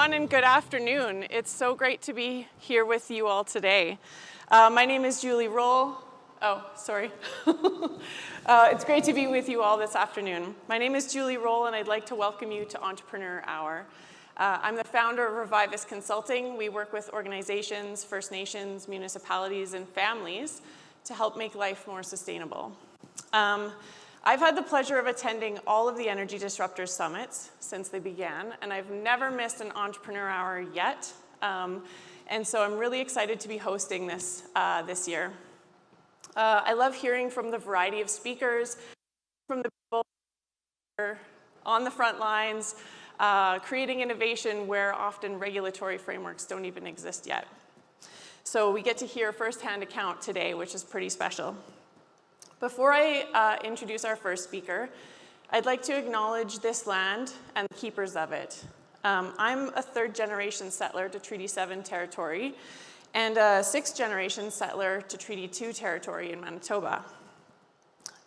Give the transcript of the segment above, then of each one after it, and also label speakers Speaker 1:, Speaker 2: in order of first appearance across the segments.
Speaker 1: everyone, and good afternoon. It's so great to be here with you all today. My name is Julie Roll. Oh, sorry. It's great to be with you all this afternoon. My name is Julie Roll, and I'd like to welcome you to Entrepreneur Hour. I'm the founder of Revivus Consulting. We work with organizations, First Nations, municipalities, and families to help make life more sustainable. I've had the pleasure of attending all of the Energy Disruptors Summits since they began, and I've never missed an Entrepreneur Hour yet. And so I'm really excited to be hosting this this year. I love hearing from the variety of speakers, from the people who are on the front lines, creating innovation where often regulatory frameworks don't even exist yet. So we get to hear a firsthand account today, which is pretty special. Before I introduce our first speaker, I'd like to acknowledge this land and the keepers of it. I'm a third-generation settler to Treaty 7 territory and a sixth-generation settler to Treaty 2 territory in Manitoba.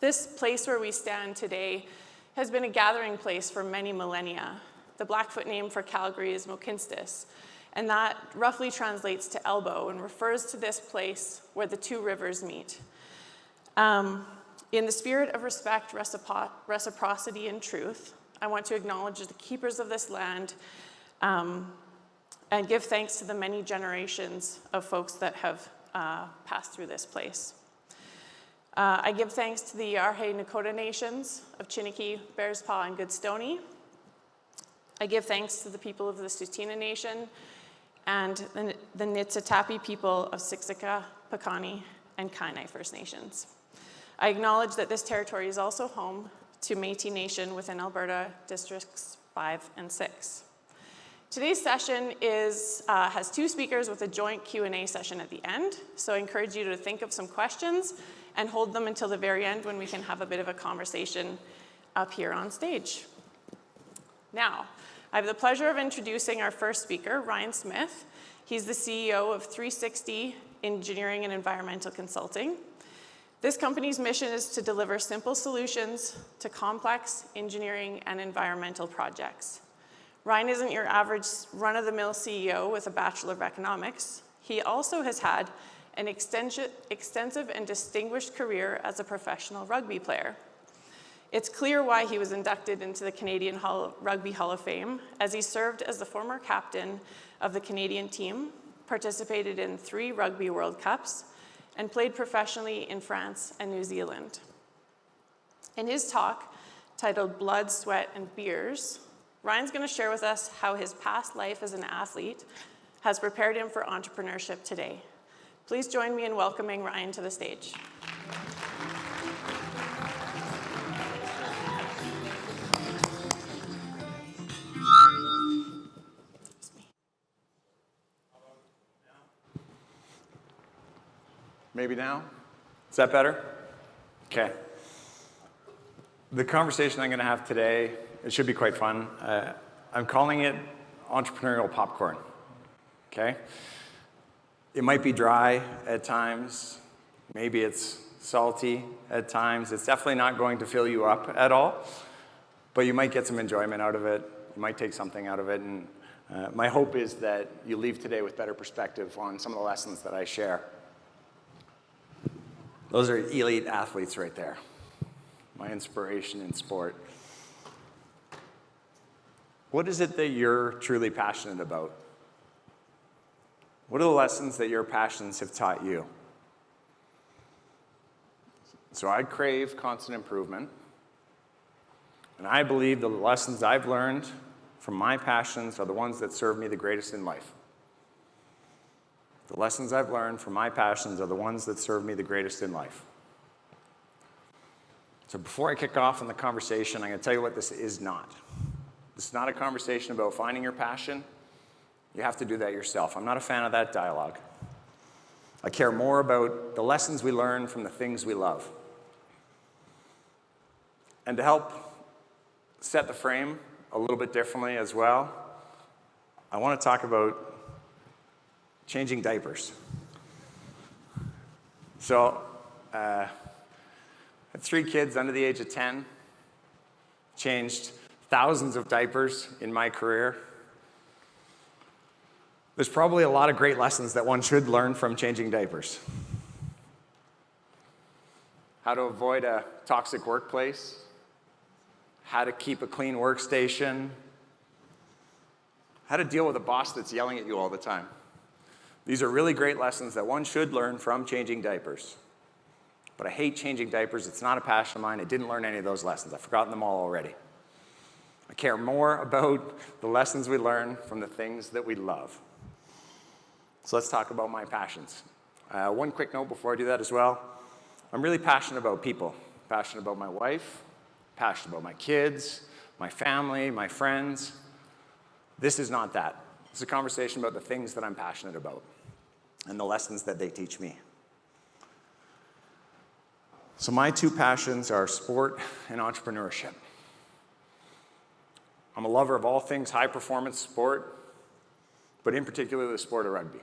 Speaker 1: This place where we stand today has been a gathering place for many millennia. The Blackfoot name for Calgary is Mokinstis, and that roughly translates to elbow and refers to this place where the two rivers meet. In the spirit of respect, reciprocity, and truth, I want to acknowledge the keepers of this land and give thanks to the many generations of folks that have passed through this place. I give thanks to the Arhe Nakota nations of Chiniki, Bearspaw, and Goodstoney. I give thanks to the people of the Tsuut'ina Nation and the Niitsitapi people of Siksika, Piikani, and Kainai First Nations. I acknowledge that this territory is also home to Métis Nation within Alberta Districts 5 and 6. Today's session has two speakers with a joint Q&A session at the end, so I encourage you to think of some questions and hold them until the very end when we can have a bit of a conversation up here on stage. Now, I have the pleasure of introducing our first speaker, Ryan Smith. He's the CEO of 360 Engineering and Environmental Consulting. This company's mission is to deliver simple solutions to complex engineering and environmental projects. Ryan isn't your average run-of-the-mill CEO with a Bachelor of Economics. He also has had an extensive and distinguished career as a professional rugby player. It's clear why he was inducted into the Canadian Rugby Hall of Fame, as he served as the former captain of the Canadian team, participated in 3 Rugby World Cups, and played professionally in France and New Zealand. In his talk, titled Blood, Sweat, and Beers, Ryan's going to share with us how his past life as an athlete has prepared him for entrepreneurship today. Please join me in welcoming Ryan to the stage.
Speaker 2: Maybe now? Is that better? Okay. The conversation I'm going to have today, it should be quite fun. I'm calling it entrepreneurial popcorn. Okay? It might be dry at times. Maybe it's salty at times. It's definitely not going to fill you up at all. But you might get some enjoyment out of it. You might take something out of it. And my hope is that you leave today with better perspective on some of the lessons that I share. Those are elite athletes right there. My inspiration in sport. What is it that you're truly passionate about? What are the lessons that your passions have taught you? So I crave constant improvement. And I believe the lessons I've learned from my passions are the ones that serve me the greatest in life. The lessons I've learned from my passions are the ones that serve me the greatest in life. So before I kick off on the conversation, I'm going to tell you what this is not. This is not a conversation about finding your passion. You have to do that yourself. I'm not a fan of that dialogue. I care more about the lessons we learn from the things we love. And to help set the frame a little bit differently as well, I want to talk about changing diapers. So, I had 3 kids under the age of 10, changed thousands of diapers in my career. There's probably a lot of great lessons that one should learn from changing diapers. How to avoid a toxic workplace, how to keep a clean workstation, how to deal with a boss that's yelling at you all the time. These are really great lessons that one should learn from changing diapers. But I hate changing diapers. It's not a passion of mine. I didn't learn any of those lessons. I've forgotten them all already. I care more about the lessons we learn from the things that we love. So let's talk about my passions. One quick note before I do that as well. I'm really passionate about people. Passionate about my wife, passionate about my kids, my family, my friends. This is not that. It's a conversation about the things that I'm passionate about and the lessons that they teach me. So my two passions are sport and entrepreneurship. I'm a lover of all things high-performance sport, but in particular the sport of rugby.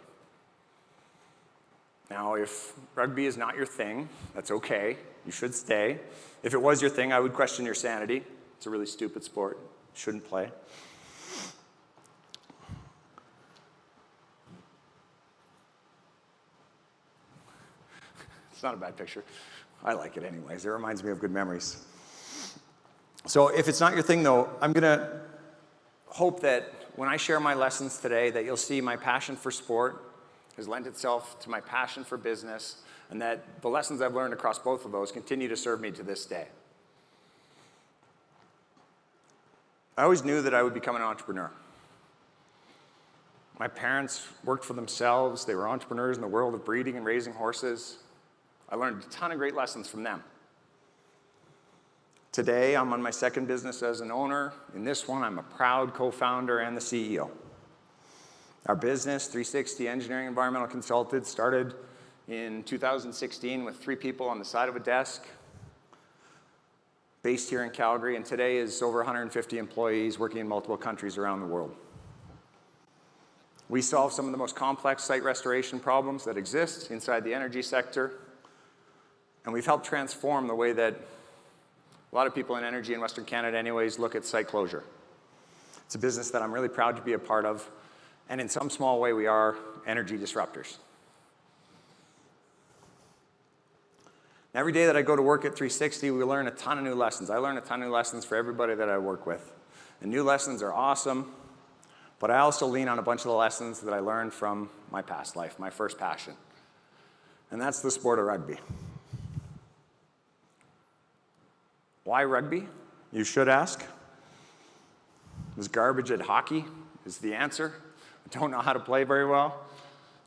Speaker 2: Now, if rugby is not your thing, that's okay. You should stay. If it was your thing, I would question your sanity. It's a really stupid sport. You shouldn't play. It's not a bad picture. I like it anyways. It reminds me of good memories. So if it's not your thing, though, I'm going to hope that when I share my lessons today, that you'll see my passion for sport has lent itself to my passion for business, and that the lessons I've learned across both of those continue to serve me to this day. I always knew that I would become an entrepreneur. My parents worked for themselves. They were entrepreneurs in the world of breeding and raising horses. I learned a ton of great lessons from them. Today, I'm on my second business as an owner. In this one, I'm a proud co-founder and the CEO. Our business, 360 Engineering Environmental Consultants, started in 2016 with 3 people on the side of a desk, based here in Calgary, and today is over 150 employees working in multiple countries around the world. We solve some of the most complex site restoration problems that exist inside the energy sector, and we've helped transform the way that a lot of people in energy in Western Canada anyways look at site closure. It's a business that I'm really proud to be a part of, and in some small way we are energy disruptors. And every day that I go to work at 360, we learn a ton of new lessons. I learn a ton of new lessons for everybody that I work with. And new lessons are awesome, but I also lean on a bunch of the lessons that I learned from my past life, my first passion. And that's the sport of rugby. Why rugby? You should ask. Was garbage at hockey is the answer. I don't know how to play very well.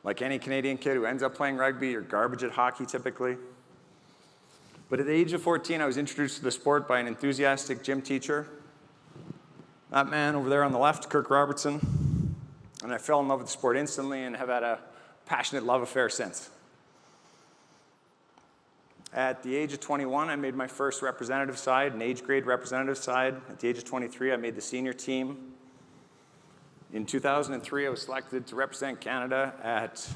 Speaker 2: Like any Canadian kid who ends up playing rugby, you're garbage at hockey typically. But at the age of 14, I was introduced to the sport by an enthusiastic gym teacher. That man over there on the left, Kirk Robertson. And I fell in love with the sport instantly and have had a passionate love affair since. At the age of 21, I made my first representative side, an age grade representative side. At the age of 23, I made the senior team. In 2003, I was selected to represent Canada at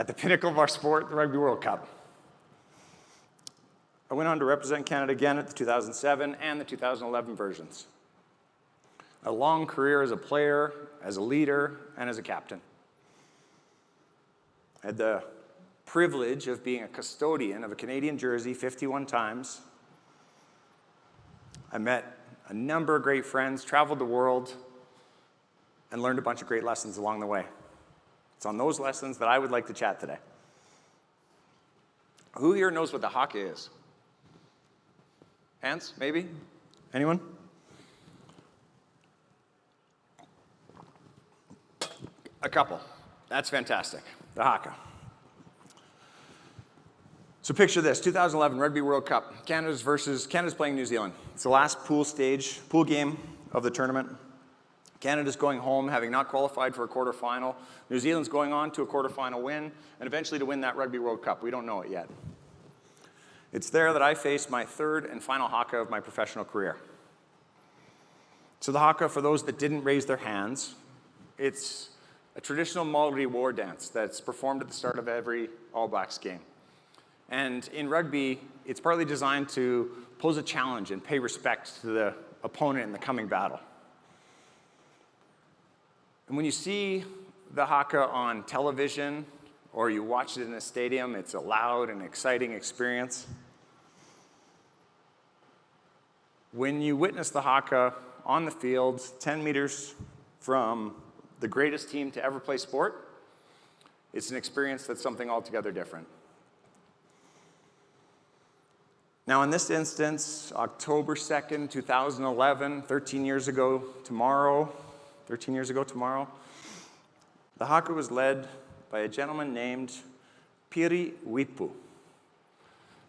Speaker 2: the pinnacle of our sport, the Rugby World Cup. I went on to represent Canada again at the 2007 and the 2011 versions. A long career as a player, as a leader, and as a captain. I had the privilege of being a custodian of a Canadian jersey 51 times. I met a number of great friends, traveled the world, and learned a bunch of great lessons along the way. It's on those lessons that I would like to chat today. Who here knows what the haka is? Hands, maybe? Anyone? A couple. That's fantastic. The haka. So picture this, 2011 Rugby World Cup. Canada's playing New Zealand. It's the last pool game of the tournament. Canada's going home, having not qualified for a quarterfinal. New Zealand's going on to a quarterfinal win, and eventually to win that Rugby World Cup. We don't know it yet. It's there that I faced my third and final haka of my professional career. So the haka, for those that didn't raise their hands, it's a traditional Maori war dance that's performed at the start of every All Blacks game. And in rugby, it's partly designed to pose a challenge and pay respect to the opponent in the coming battle. And when you see the haka on television or you watch it in a stadium, it's a loud and exciting experience. When you witness the haka on the field, 10 meters from the greatest team to ever play sport, it's an experience that's something altogether different. Now, in this instance, October 2nd, 2011, 13 years ago tomorrow, the haka was led by a gentleman named Piri Wipu.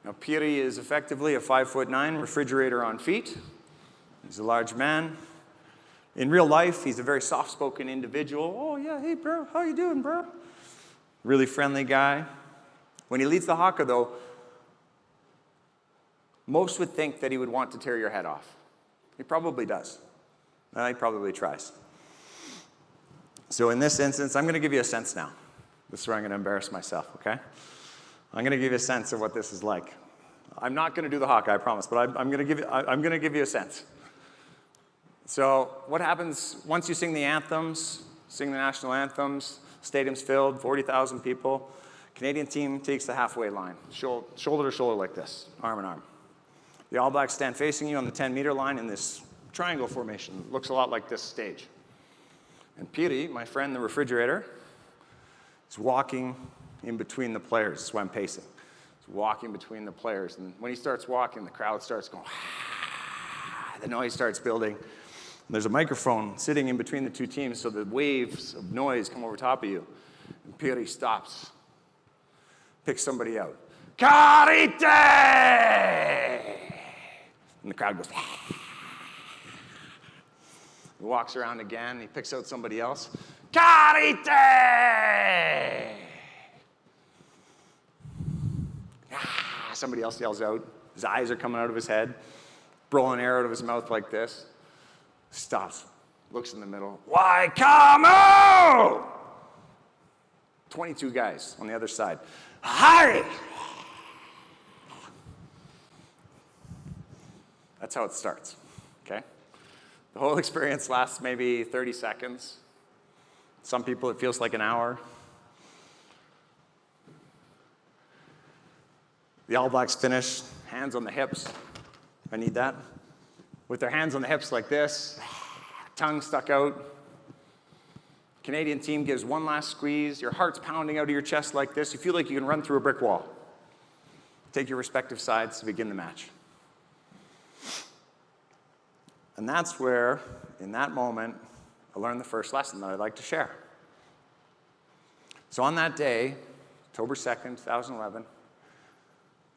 Speaker 2: Now, Piri is effectively a 5'9" refrigerator on feet. He's a large man. In real life, he's a very soft-spoken individual. Oh, yeah, hey, bro, how you doing, bro? Really friendly guy. When he leads the haka, though, most would think that he would want to tear your head off. He probably does. He probably tries. So in this instance, I'm going to give you a sense now. This is where I'm going to embarrass myself, okay? I'm going to give you a sense of what this is like. I'm not going to do the haka, I promise, but I'm going to give you a sense. So what happens once you sing the anthems, sing the national anthems, stadium's filled, 40,000 people, Canadian team takes the halfway line, shoulder to shoulder like this, arm in arm. The All Blacks stand facing you on the 10-meter line in this triangle formation. It looks a lot like this stage. And Piri, my friend the refrigerator, is walking in between the players. That's why I'm pacing. He's walking between the players. And when he starts walking, the crowd starts going, ah, the noise starts building. And there's a microphone sitting in between the two teams, so the waves of noise come over top of you. And Piri stops, picks somebody out. Karite! And the crowd goes, ah. He walks around again, he picks out somebody else. Karite! Ah, somebody else yells out. His eyes are coming out of his head. Blowing air out of his mouth like this. Stops, looks in the middle. Waikamu! 22 guys on the other side. Hi! That's how it starts, okay? The whole experience lasts maybe 30 seconds. Some people, it feels like an hour. The All Blacks finish, hands on the hips. I need that. With their hands on the hips like this, tongue stuck out. Canadian team gives one last squeeze. Your heart's pounding out of your chest like this. You feel like you can run through a brick wall. Take your respective sides to begin the match. And that's where, in that moment, I learned the first lesson that I'd like to share. So on that day, October 2nd, 2011,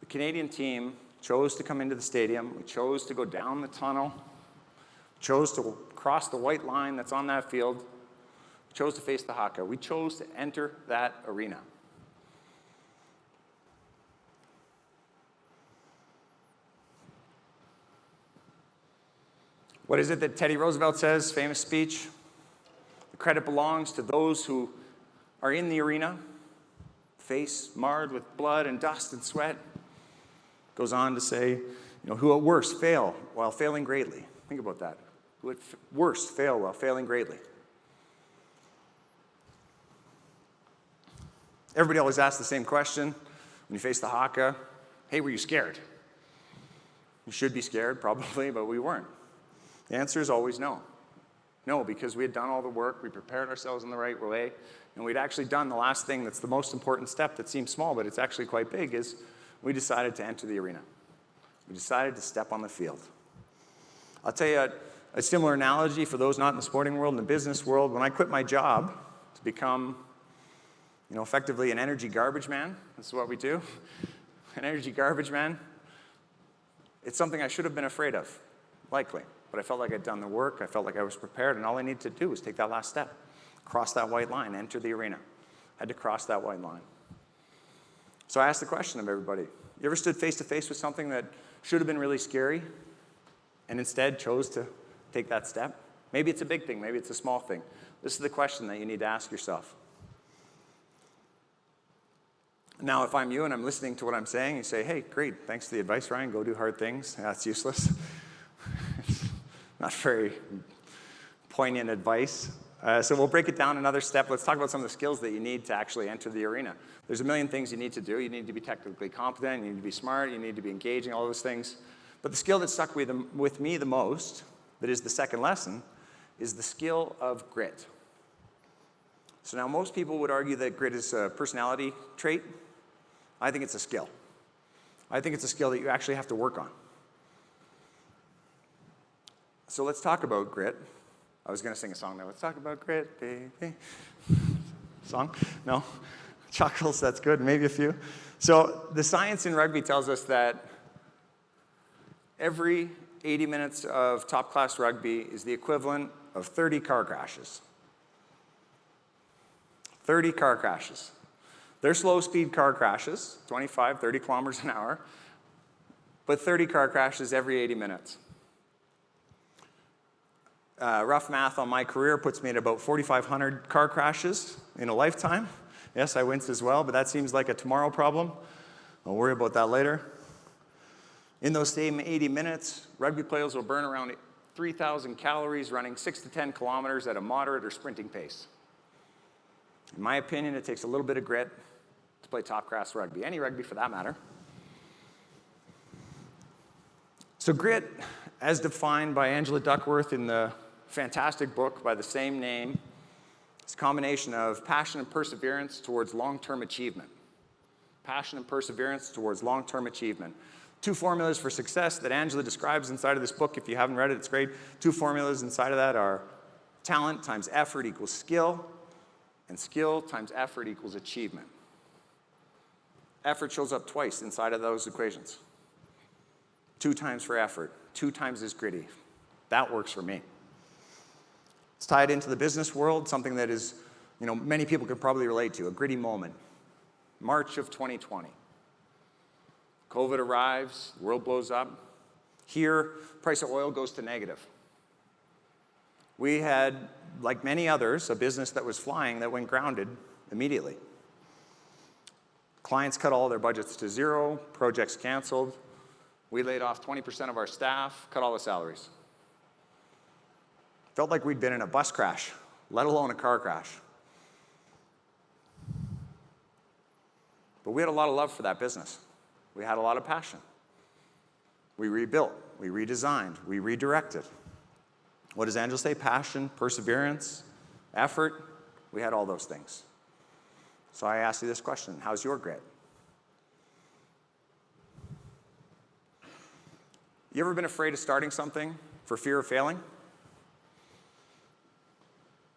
Speaker 2: the Canadian team chose to come into the stadium. We chose to go down the tunnel. We chose to cross the white line that's on that field. We chose to face the haka. We chose to enter that arena. What is it that Teddy Roosevelt says, famous speech? The credit belongs to those who are in the arena, face marred with blood and dust and sweat. Goes on to say, who at worst fail while failing greatly. Think about that. Who at worst fail while failing greatly. Everybody always asks the same question when you face the haka. Hey, were you scared? You should be scared, probably, but we weren't. The answer is always no. No, because we had done all the work, we prepared ourselves in the right way, and we'd actually done the last thing that's the most important step that seems small, but it's actually quite big, is we decided to enter the arena. We decided to step on the field. I'll tell you a similar analogy for those not in the sporting world, in the business world. When I quit my job to become, effectively an energy garbage man, this is what we do, an energy garbage man, it's something I should have been afraid of, likely. But I felt like I'd done the work, I felt like I was prepared, and all I needed to do was take that last step. Cross that white line, enter the arena. I had to cross that white line. So I asked the question of everybody, you ever stood face to face with something that should have been really scary and instead chose to take that step? Maybe it's a big thing, maybe it's a small thing. This is the question that you need to ask yourself. Now, if I'm you and I'm listening to what I'm saying, you say, hey, great, thanks for the advice, Ryan, go do hard things. That's useless. Not very poignant advice. So we'll break it down another step. Let's talk about some of the skills that you need to actually enter the arena. There's a million things you need to do. You need to be technically competent, you need to be smart, you need to be engaging, all those things. But the skill that stuck with me the most, that is the second lesson, is the skill of grit. So now most people would argue that grit is a personality trait. I think it's a skill. I think it's a skill that you actually have to work on. So let's talk about grit. I was going to sing a song now. Let's talk about grit, baby. Song? No? Chuckles, that's good. Maybe a few. So the science in rugby tells us that every 80 minutes of top-class rugby is the equivalent of 30 car crashes. 30 car crashes. They're slow-speed car crashes, 25, 30 kilometers an hour, but 30 car crashes every 80 minutes. Rough math on my career puts me at about 4,500 car crashes in a lifetime. Yes, I wince as well, but that seems like a tomorrow problem. I'll worry about that later. In those same 80 minutes, rugby players will burn around 3,000 calories running 6 to 10 kilometers at a moderate or sprinting pace. In my opinion, it takes a little bit of grit to play top-class rugby, any rugby for that matter. So grit, as defined by Angela Duckworth in the fantastic book by the same name, is a combination of passion and perseverance towards long-term achievement. Passion and perseverance towards long-term achievement. 2 formulas for success that Angela describes inside of this book. If you haven't read it, it's great. 2 formulas inside of that are talent times effort equals skill, and skill times effort equals achievement. Effort shows up twice inside of those equations. 2 times for effort, 2 times is gritty. That works for me. It's tied into the business world, something that is, many people could probably relate to, a gritty moment. March of 2020. COVID arrives, the world blows up. Here, price of oil goes to negative. We had, like many others, a business that was flying that went grounded immediately. Clients cut all their budgets to zero, projects canceled. We laid off 20% of our staff, cut all the salaries. Felt like we'd been in a bus crash, let alone a car crash. But we had a lot of love for that business. We had a lot of passion. We rebuilt, we redesigned, we redirected. What does Angela say? Passion, perseverance, effort. We had all those things. So I ask you this question: how's your grit? You ever been afraid of starting something for fear of failing?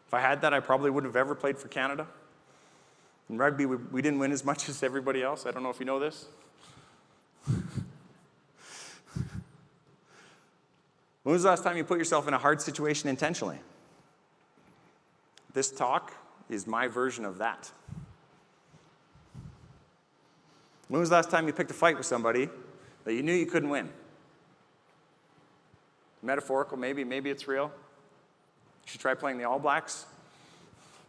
Speaker 2: If I had that, I probably wouldn't have ever played for Canada. In rugby, we didn't win as much as everybody else. I don't know if you know this. When was the last time you put yourself in a hard situation intentionally? This talk is my version of that. When was the last time you picked a fight with somebody that you knew you couldn't win? Metaphorical, maybe it's real. You should try playing the All Blacks.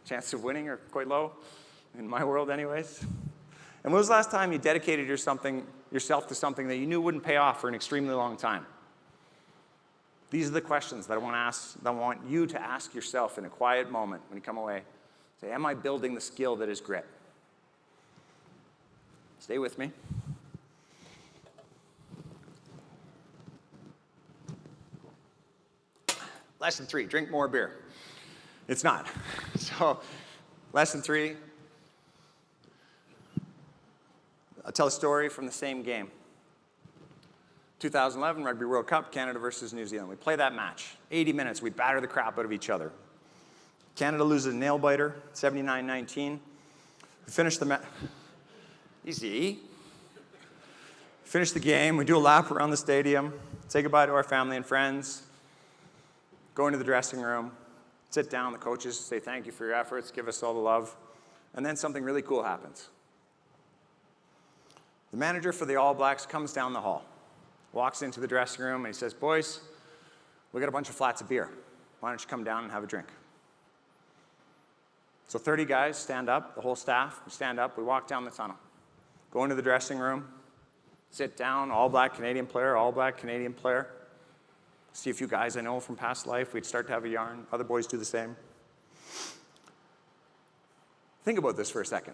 Speaker 2: Chances of winning are quite low, in my world anyways. And when was the last time you dedicated yourself to something that you knew wouldn't pay off for an extremely long time? These are the questions that I want you to ask yourself in a quiet moment when you come away. Say, am I building the skill that is grit? Stay with me. Lesson 3, drink more beer. It's not. So, lesson 3, I'll tell a story from the same game. 2011 Rugby World Cup, Canada versus New Zealand. We play that match. 80 minutes, we batter the crap out of each other. Canada loses a nail-biter, 79-19. We finish the match. Easy. Finish the game, we do a lap around the stadium, say goodbye to our family and friends, go into the dressing room, sit down, the coaches say thank you for your efforts, give us all the love, and then something really cool happens. The manager for the All Blacks comes down the hall, walks into the dressing room, and he says, boys, we got a bunch of flats of beer. Why don't you come down and have a drink? So 30 guys stand up, the whole staff, we stand up, we walk down the tunnel, go into the dressing room, sit down, All Black Canadian player, All Black Canadian player. See a few guys I know from past life, we'd start to have a yarn, other boys do the same. Think about this for a second.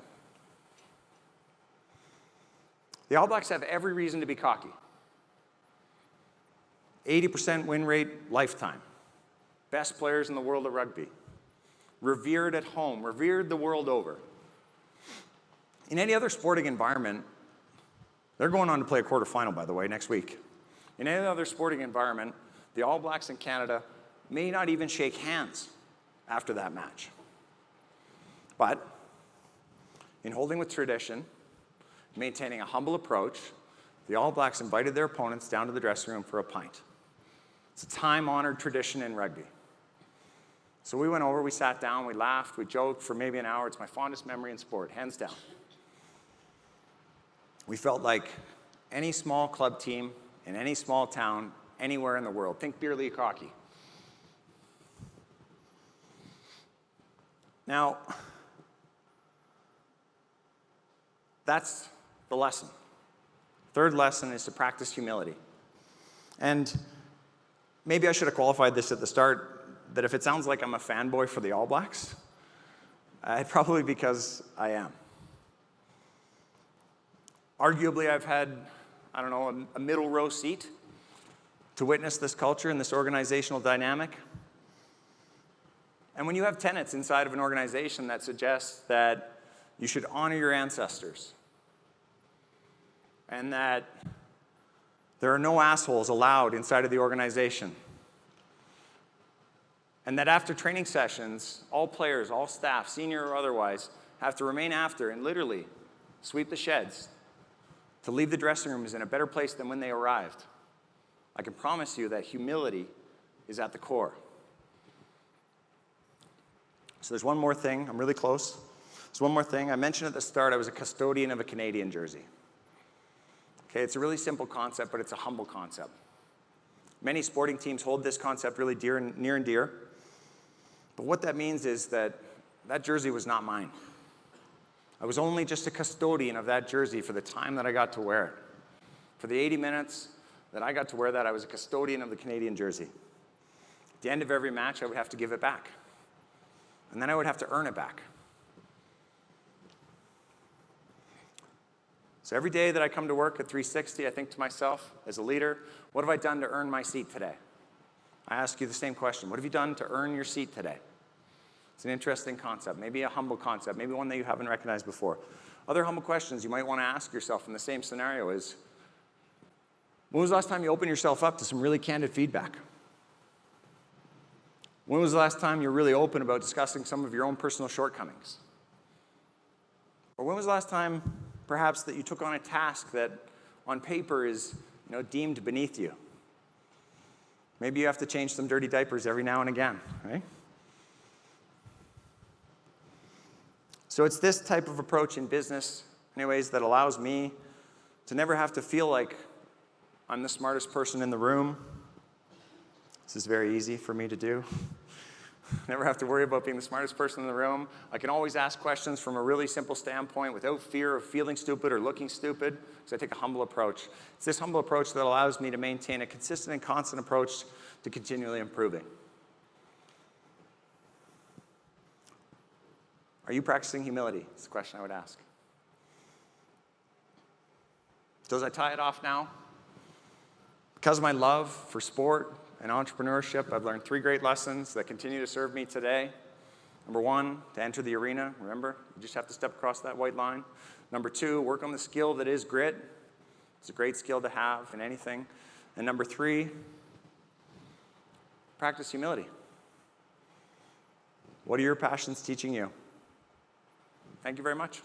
Speaker 2: The All Blacks have every reason to be cocky. 80% win rate lifetime. Best players in the world of rugby. Revered at home, revered the world over. In any other sporting environment, they're going on to play a quarterfinal, by the way, next week. In any other sporting environment, the All Blacks in Canada may not even shake hands after that match. But in holding with tradition, maintaining a humble approach, the All Blacks invited their opponents down to the dressing room for a pint. It's a time-honored tradition in rugby. So we went over, we sat down, we laughed, we joked for maybe an hour. It's my fondest memory in sport, hands down. We felt like any small club team in any small town, anywhere in the world. Think beer league hockey. Now, that's the lesson. Third lesson is to practice humility. And maybe I should have qualified this at the start, that if it sounds like I'm a fanboy for the All Blacks, probably because I am. Arguably, I've had, I don't know, a middle row seat to witness this culture and this organizational dynamic. And when you have tenets inside of an organization that suggests that you should honor your ancestors, and that there are no assholes allowed inside of the organization, and that after training sessions, all players, all staff, senior or otherwise, have to remain after and literally sweep the sheds to leave the dressing rooms in a better place than when they arrived, I can promise you that humility is at the core. So there's one more thing. I'm really close. There's one more thing. I mentioned at the start I was a custodian of a Canadian jersey. Okay, it's a really simple concept, but it's a humble concept. Many sporting teams hold this concept really near and dear. But what that means is that that jersey was not mine. I was only just a custodian of that jersey for the time that I got to wear it. For the 80 minutes that I got to wear that, I was a custodian of the Canadian jersey. At the end of every match, I would have to give it back. And then I would have to earn it back. So every day that I come to work at 360, I think to myself, as a leader, what have I done to earn my seat today? I ask you the same question. What have you done to earn your seat today? It's an interesting concept, maybe a humble concept, maybe one that you haven't recognized before. Other humble questions you might want to ask yourself in the same scenario is, when was the last time you opened yourself up to some really candid feedback? When was the last time you were really open about discussing some of your own personal shortcomings? Or when was the last time, perhaps, that you took on a task that on paper is, deemed beneath you? Maybe you have to change some dirty diapers every now and again, right? So it's this type of approach in business, anyways, that allows me to never have to feel like I'm the smartest person in the room. This is very easy for me to do. Never have to worry about being the smartest person in the room. I can always ask questions from a really simple standpoint without fear of feeling stupid or looking stupid, because I take a humble approach. It's this humble approach that allows me to maintain a consistent and constant approach to continually improving. Are you practicing humility? It's the question I would ask. So as I tie it off now, because of my love for sport and entrepreneurship, I've learned 3 great lessons that continue to serve me today. Number 1, to enter the arena, remember, you just have to step across that white line. Number 2, work on the skill that is grit. It's a great skill to have in anything. And number 3, practice humility. What are your passions teaching you? Thank you very much.